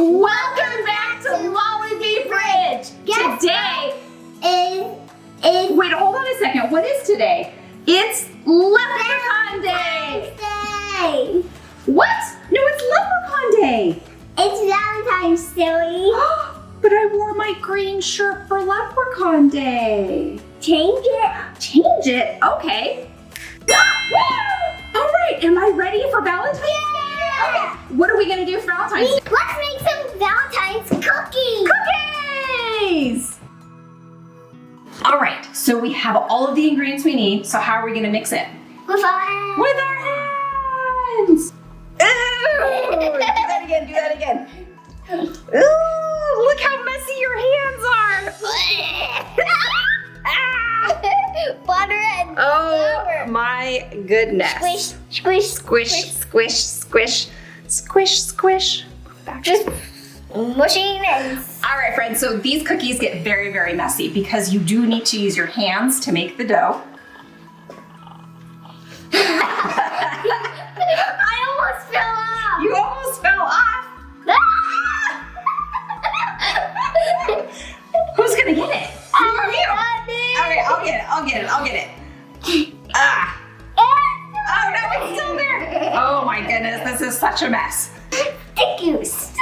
Welcome back to Lollybeep Ridge. Today is wait, hold on a second. What is today? It's Leprechaun Day. What? No, it's Leprechaun Day. It's Valentine, silly. But I wore my green shirt for Leprechaun Day. Change it. Change it? Okay. All right, am I ready for Valentine's Day? Okay. What are we gonna do for Valentine's Day? Let's make some Valentine's cookies. Cookies! All right, so we have all of the ingredients we need. So how are we gonna mix it? With our hands. With our hands! Ooh, do that again, do that again. Ooh, look how messy your hands are. Butter and Oh flour. my goodness. Squish, squish, Squish, squish, squish, squish, squish. Just mushing and. All right, friends, so these cookies get very, very messy because you do need to use your hands to make the dough. I almost fell off. You almost fell off. Who's gonna get it? You or you? Okay, I'll get it. Ah. Oh, no, it's still there. Oh my goodness, this is such a mess. Stick you, stick.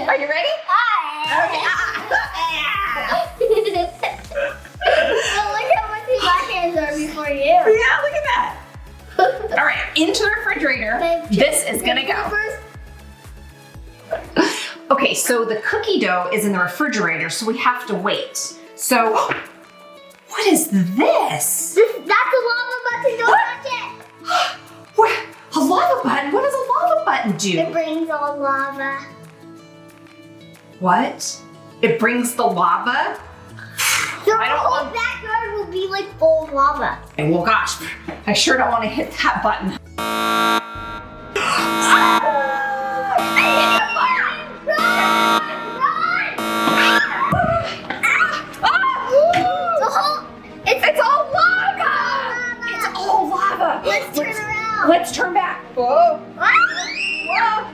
Are you ready? Okay. Well, look how much my hands are before you. Yeah, look at that. All right, into the refrigerator. This is gonna go. Okay, so the cookie dough is in the refrigerator, so we have to wait. So, what is this? That's a lava button, don't touch it. What? A lava button? What does a lava button do? It brings all lava. What? It brings the lava? The I don't whole want- backyard will be like full of lava. Well, gosh, I sure don't want to hit that button. It's all lava! It's all lava! Let's turn around. Let's turn back. Whoa. Whoa.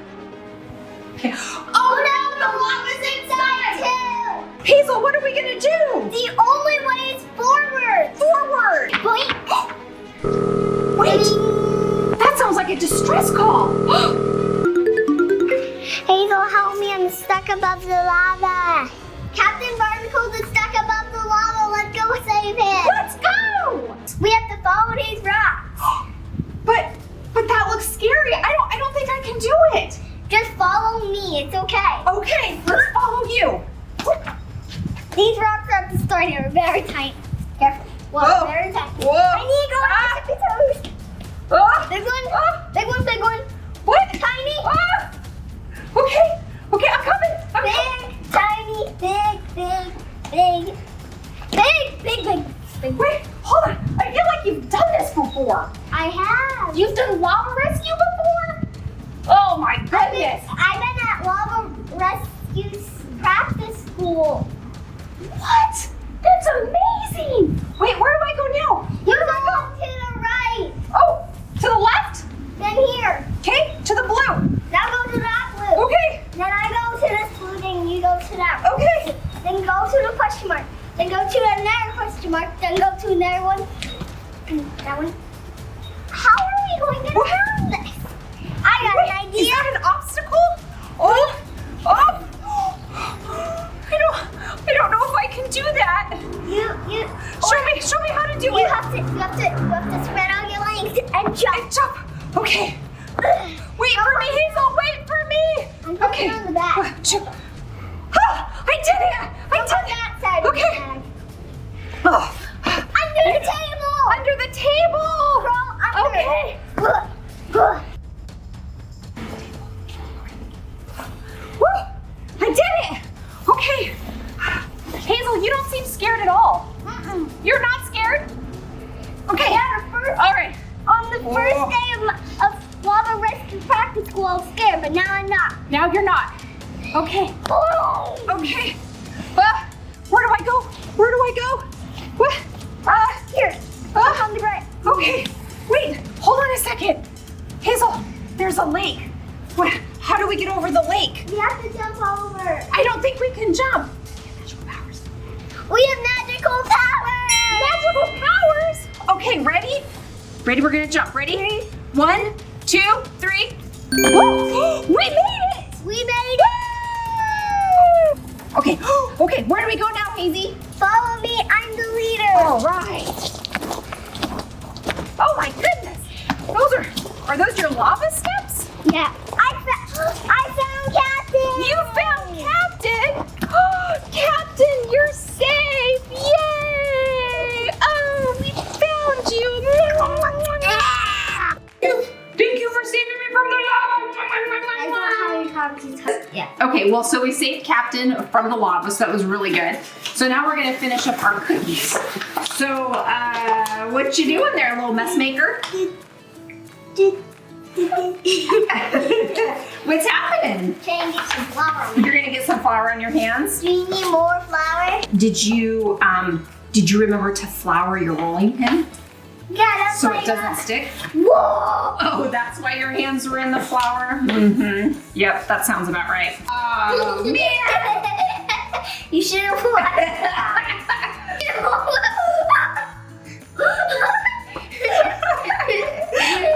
Okay. Oh no, the lava's inside too! Hazel, what are we gonna do? The only way is forward. Forward! Wait! That sounds like a distress call. Hazel, help me. I'm stuck above the lava. Captain Barnacles is stuck above the lava. Let's go save him. Let's go! We have to follow these rocks. But that looks scary. I don't think I can do it. Just follow me. It's okay. Okay, let's follow you. These rocks are at the start here. Very tight. Careful. Whoa, Whoa. very tight. Whoa. I need to go on the tippy toes. Ah. Big one. Ah. Big one. Big one. What? Tiny. Ah. Okay, I'm coming. Big, tiny, big, big, big, big, big, big, big. Wait, hold on. I feel like you've done this before. I have. You've done lava rescue before? Oh my goodness. I've been at lava rescue practice school. What? That's amazing. Wait, where do I go now? You go to the right. Oh, to the left? Then here. Okay, to the blue. Now go to that blue. Okay, Then I go to this blue, then you go to that. okay. Then go to the question mark. Then go to another question mark. Then go to another one. And that one. How are we going to do this? I got an idea. Is that an obstacle? Oh. I don't know if I can do that. Show me how to do You it. have to spread out your legs and jump. And jump. Okay. Wait for me, Hazel. Wait for me. I'm going on the back. I did it. I did it. That side of the Okay. bag. Oh. Under the table. Under the table. Crawl under. Okay. Woo. I did it. Okay. Hazel, you don't seem scared at all. You're not scared? Okay. Yeah, All right. on the first day of lava rescue practice school, I was scared, but now I'm not. Now you're not. Okay. Okay. Where do I go? Where do I go? What? Here. On the right. Okay. Wait. Hold on a a second. Hazel, there's a lake. How do we get over the lake? We have to jump over. I don't think we can jump. Magical powers. We have magical powers. Magical powers. Okay, ready? Ready, we're gonna jump. Ready? 1, 2, 3. Whoa, we made it! We made it! Okay, okay, where do we go now, Hazy? Follow me, I'm the leader. All right. Oh my goodness. Are those your lava steps? Yeah. I found Captain. You found Captain? Captain, you're safe! Yay! Oh, we found you! Thank you for saving me from the lava! I know how you talk to yeah. Okay, well, so we saved Captain from the lava, so that was really good. So now we're gonna finish up our cookies. So, what you doing there, little mess maker? What's happening? Trying to get some flour. You're gonna get some flour on your hands? Do you need more flour? Did you remember to flour your rolling pin? Yeah, that's So why it doesn't stick? Whoa! Oh, that's why your hands were in the flour? Mm-hmm. Yep, that sounds about right. Oh, man! You should have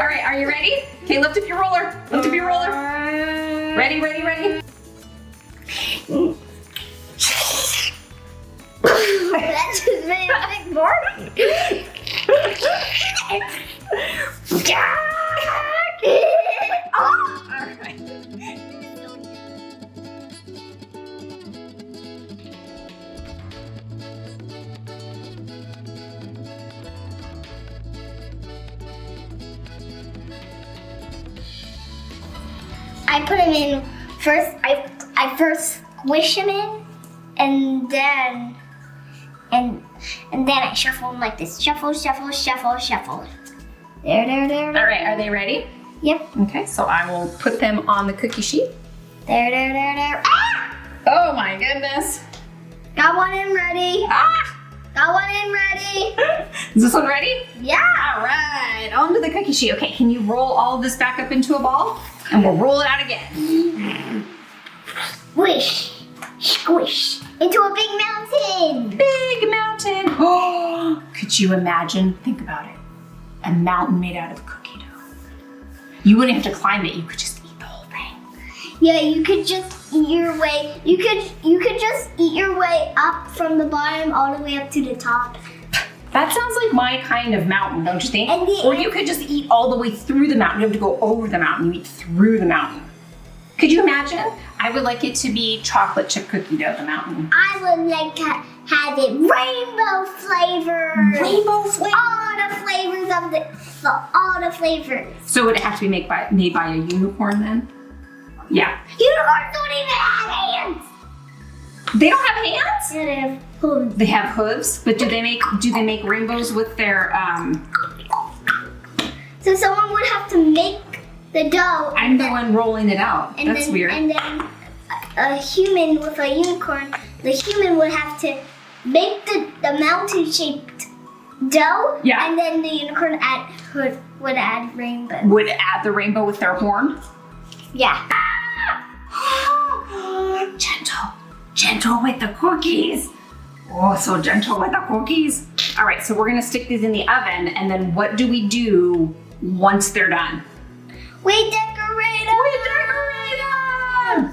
All right, are you ready? Okay, lift up your roller. Lift up your roller. Ready, ready, ready? That's just really big boring. Oh, all right. I put him in first. I first squish him in, and then I shuffle him like this. Shuffle, shuffle, shuffle, shuffle. There. All right, are they ready? Yep. Okay, so I will put them on the cookie sheet. There. Ah! Oh my goodness. Got one in ready. Ah! Got one in ready. Is this one ready? Yeah. All right, onto the cookie sheet. Okay, can you roll all of this back up into a ball? And we'll roll it out again. Squish, squish into a big mountain. Big mountain. Oh, could you imagine? Think about it. A mountain made out of cookie dough. You wouldn't have to climb it. You could just eat the whole thing. Yeah, you could just eat your way. You could just eat your way up from the bottom all the way up to the top. That sounds like my kind of mountain, don't you think? And Or you could just eat all the way through the mountain. You don't have to go over the mountain. You eat through the mountain. Could you imagine? I would like it to be chocolate chip cookie dough, the mountain. I would like to have it rainbow flavor. Rainbow flavor. All the flavors. So would it have to be made by a unicorn then? Yeah. Unicorns don't even have hands. They don't have hands? Yeah, they have hooves. They have hooves, but do they make rainbows with their So someone would have to make the dough. I'm the one rolling it out. That's weird. And then a human with a unicorn, the human would have to make the mountain-shaped dough. Yeah. And then the unicorn would add rainbow. Would add the rainbow with their horn? Yeah. Gentle with the cookies. Oh, so gentle with the cookies. All right, so we're gonna stick these in the oven, and then what do we do once they're done? We decorate them.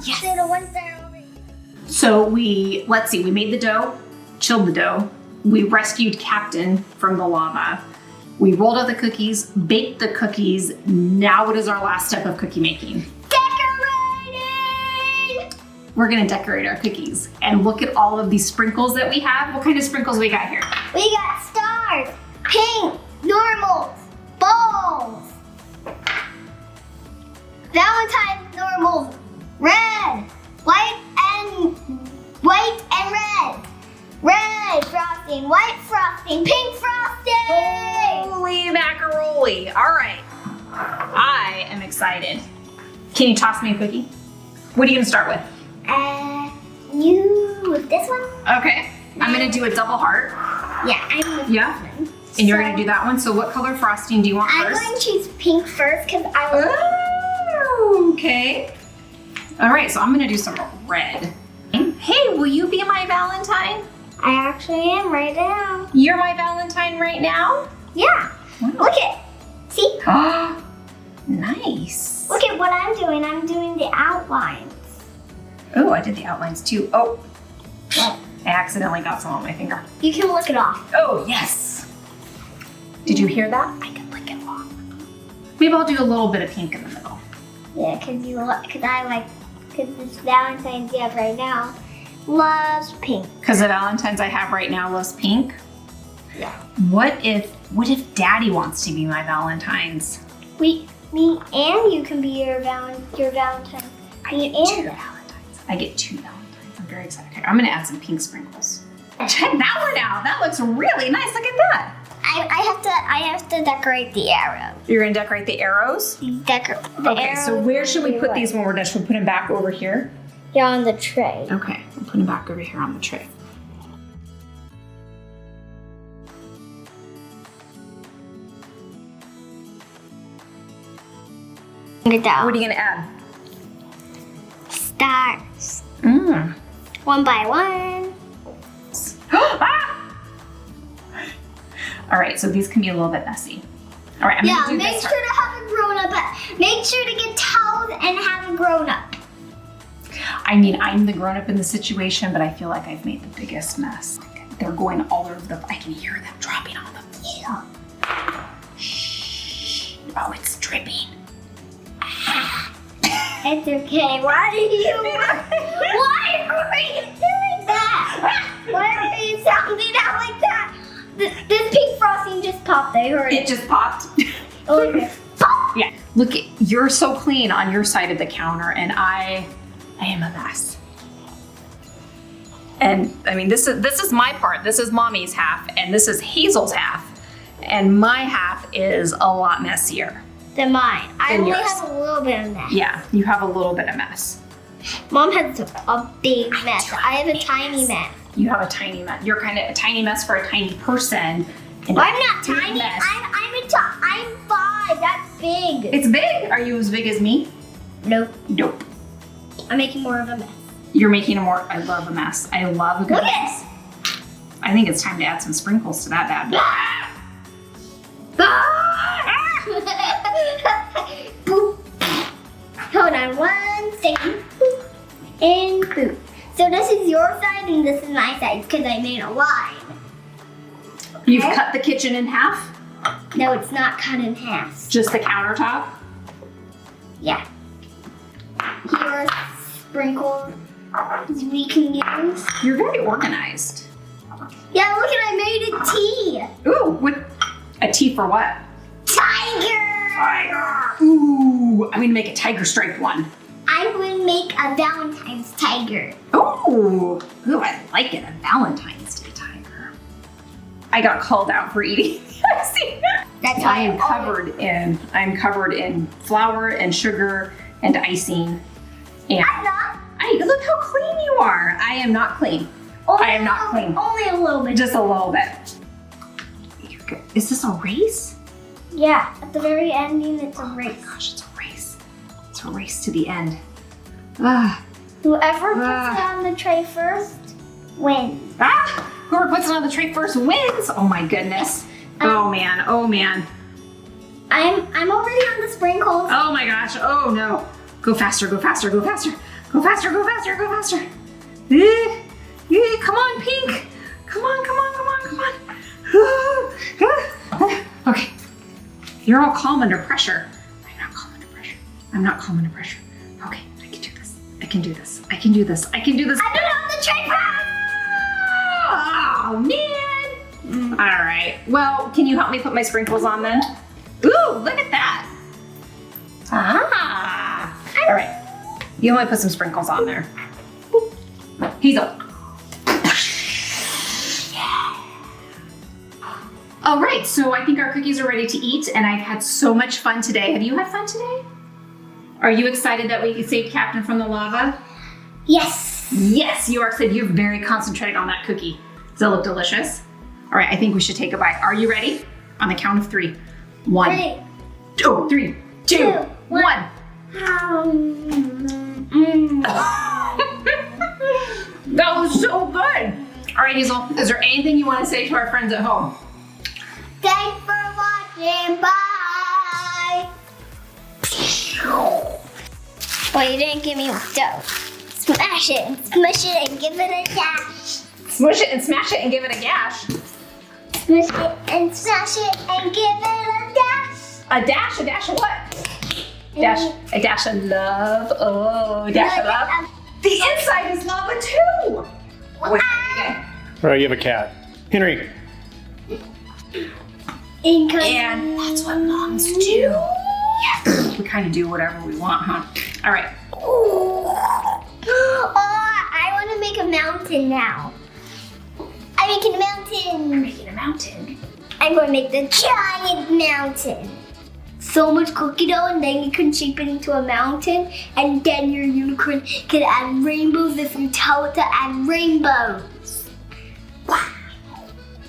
Yes. They're the ones that are over here. So we made the dough, chilled the dough. We rescued Captain from the lava. We rolled out the cookies, baked the cookies. Now what is our last step of cookie making? We're gonna decorate our cookies. And look at all of these sprinkles that we have. What kind of sprinkles we got here? We got stars, pink, normals, balls, Valentine normals, red, white and red. Red frosting, white frosting, pink frosting. Holy macaroni. All right. I am excited. Can you toss me a cookie? What are you gonna start with? You with this one? Okay. I'm gonna do a double heart. Yeah, I'm with Yeah? this one. And you're gonna do that one. So what color frosting do you want I'm first? going to choose pink first because I was. Oh, okay. All right, so I'm gonna do some red. Hey, will you be my Valentine? I actually am right now. You're my Valentine right now? Yeah. Wow. Look at. See? Nice. Look at what I'm doing. I'm doing the outlines. Oh, I did the outlines too. Oh, well, I accidentally got some on my finger. You can lick it off. Oh, yes. Did you hear that? I can lick it off. Maybe I'll do a little bit of pink in the middle. Yeah, because this Valentine's you have right now loves pink. Because the Valentine's I have right now loves pink? Yeah. What if Daddy wants to be my Valentine's? Me and you can be your Valentine. Me and Two Valentines. I get 2 Valentines. I'm very excited. Okay, I'm gonna add some pink sprinkles. Check that one out. That looks really nice. Look at that. I have to decorate the arrow. You're gonna decorate the arrows? Okay, so where should we put these when we're done? Should we put them back over here? Here on the tray. Okay, we'll put them back over here on the tray. Look at that. What are you gonna add? Stars. Mm. One by one. Ah! All right, so these can be a little bit messy. All right, I'm gonna do make this. sure to have a grown up. Make sure to get towels and have a grown up. I mean, I'm the grown up in the situation, but I feel like I've made the biggest mess. They're going all over the. I can hear them dropping on the floor. Shh. Oh, it's dripping. It's okay. Why are you doing that? Why are you sounding out like that? This pink frosting just popped. I heard It just popped. Okay. Pop! Yeah. Look, you're so clean on your side of the counter, and I am a mess. And I mean, this is my part. This is Mommy's half, and this is Hazel's half, and my half is a lot messier Than mine. I than only yours. have a little bit of mess. Yeah, you have a little bit of mess. Mom has a big mess. I have a tiny mess. You have a tiny mess. You're kind of a tiny mess for a tiny person. And I'm not big tiny. mess. I'm 5. That's big. It's big. Are you as big as me? Nope. Nope. I'm making more of a mess. You're making a more. I love a mess. I love a good Look mess. I think it's time to add some sprinkles to that bad boy. Boop. Hold on 1 second. Boop. And boop. So this is your side and this is my side because I made a line. You've cut the kitchen in half? No, it's not cut in half. Just the countertop? Yeah. Here are sprinkles we can use. You're very organized. Yeah, look at I made a T. Ooh, what? A T for what? Tiger. Tiger. Ooh, I'm gonna make a tiger striped one. I'm going to make a Valentine's tiger. Ooh, I like it. A Valentine's Day tiger. I got called out for eating. See? That's I'm why covered in flour and sugar and icing. And I'm not. look how clean you are. I am not clean. I am not clean. Only a little bit. Just a little bit. You're good. Is this a race? Yeah, at the very ending, it's a race. Oh my gosh, it's a race. It's a race to the end. Ah. Whoever puts it on the tray first wins. Ah! Whoever puts it on the tray first wins. Oh my goodness. Oh man. Oh man. I'm already on the sprinkles. Oh my gosh. Oh no. Go faster. Go faster. Go faster. Go faster. Go faster. Go faster. Come on, pink. Come on. Come on. Come on. Come on. Okay. You're all calm under pressure. I'm not calm under pressure. I'm not calm under pressure. Okay. I can do this. I can do this. I can do this. I can do this. I don't have the tray first. Oh man. All right. Well, can you help me put my sprinkles on then? Ooh, look at that. Ah. All right. You want to put some sprinkles on there. Hazel. All right, so I think our cookies are ready to eat, and I've had so much fun today. Have you had fun today? Are you excited that we saved Captain from the lava? Yes. Yes, you are excited. You're very concentrated on that cookie. Does it look delicious? All right, I think we should take a bite. Are you ready? On the count of 3. 1, 3, 2, 3, 2, 1. That was so good. All right, Hazel, is there anything you want to say to our friends at home? Thanks for watching. Bye. Well, you didn't give me dough. Smash it and smush it and give it a dash. Smush it and smash it and give it a gash. Smush it and smash it and give it a dash. A dash of what? A dash of love. Oh, a dash of love. The inside is lava too. Wait, okay. All right, you have a cat. Henry. And that's what moms do. Yeah, we kind of do whatever we want, huh? All right. Oh, I want to make a mountain now. I'm making a mountain. Making a mountain. I'm going to make the giant mountain. So much cookie dough, and then you can shape it into a mountain, and then your unicorn can add rainbows if you tell it to add rainbows.